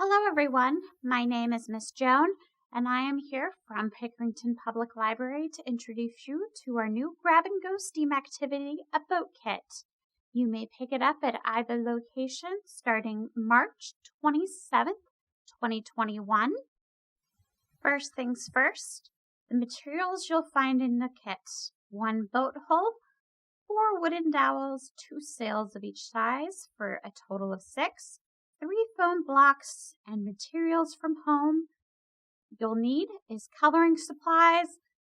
Hello everyone, my name is Miss Joan and I am here from Pickerington Public Library to introduce you to our new Grab and Go STEAM activity, a boat kit. You may pick it up at either location starting March 27th, 2021. First things first, the materials you'll find in the kit: 1 boat hull, 4 wooden dowels, 2 sails of each size for a total of 6, 3 foam blocks, and materials from home. You'll need is coloring supplies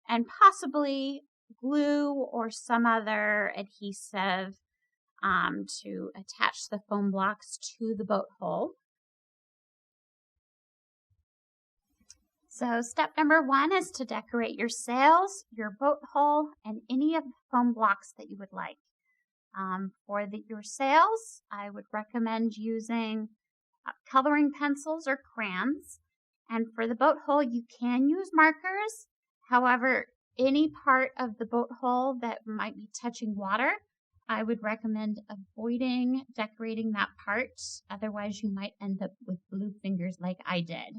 and possibly glue or some other adhesive to attach the foam blocks to the boat hull. So step number 1 is to decorate your sails, your boat hull, and any of the foam blocks that you would like. For your sails, I would recommend using coloring pencils or crayons. And for the boat hull, you can use markers. However, any part of the boat hull that might be touching water, I would recommend avoiding decorating that part. Otherwise, you might end up with blue fingers like I did.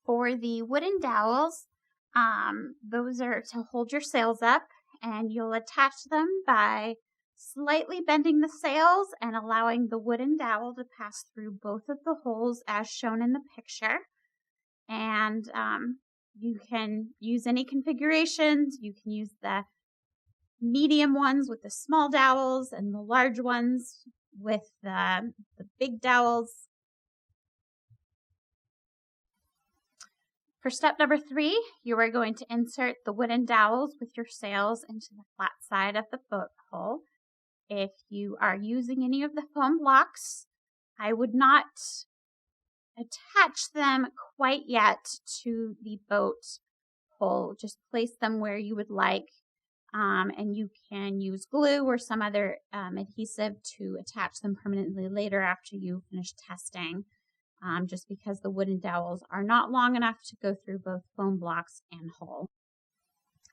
For the wooden dowels, those are to hold your sails up, and you'll attach them by slightly bending the sails and allowing the wooden dowel to pass through both of the holes as shown in the picture. And you can use any configurations. You can use the medium ones with the small dowels and the large ones with the big dowels. For step number 3, you are going to insert the wooden dowels with your sails into the flat side of the boat hull. If you are using any of the foam blocks, I would not attach them quite yet to the boat hull. Just place them where you would like, and you can use glue or some other adhesive to attach them permanently later after you finish testing. Just because the wooden dowels are not long enough to go through both foam blocks and hull.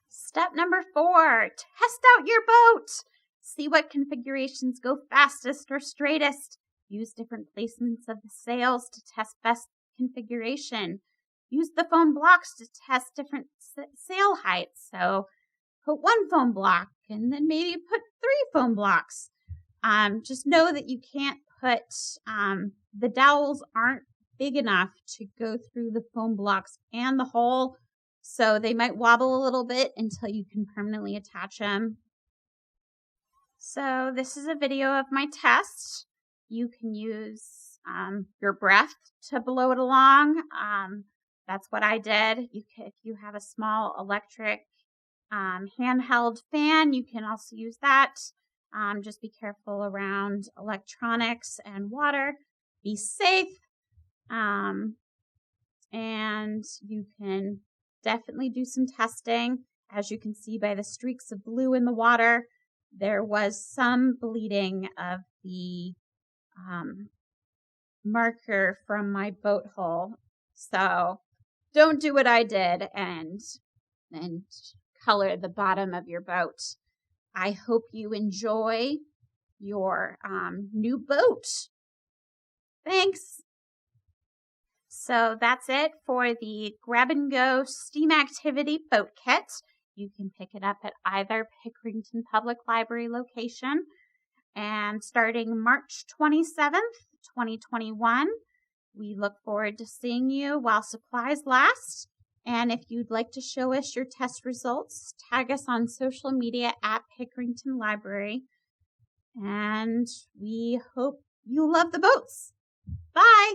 Step number 4, test out your boat. See what configurations go fastest or straightest. Use different placements of the sails to test best configuration. Use the foam blocks to test different sail heights. So put 1 foam block and then maybe put 3 foam blocks. Just know that you can't put, the dowels aren't big enough to go through the foam blocks and the hull, so they might wobble a little bit until you can permanently attach them. So this is a video of my test. You can use your breath to blow it along. That's what I did. If you have a small electric handheld fan, you can also use that. Just be careful around electronics and water. Be safe. And you can definitely do some testing. As you can see by the streaks of blue in the water, there was some bleeding of the marker from my boat hull. So don't do what I did and color the bottom of your boat. I hope you enjoy your new boat. Thanks. So that's it for the Grab and Go STEAM Activity Boat Kit. You can pick it up at either Pickerington Public Library location. And starting March 27th, 2021, we look forward to seeing you while supplies last. And if you'd like to show us your test results, tag us on social media at Pickerington Library. And we hope you love the boats. Bye!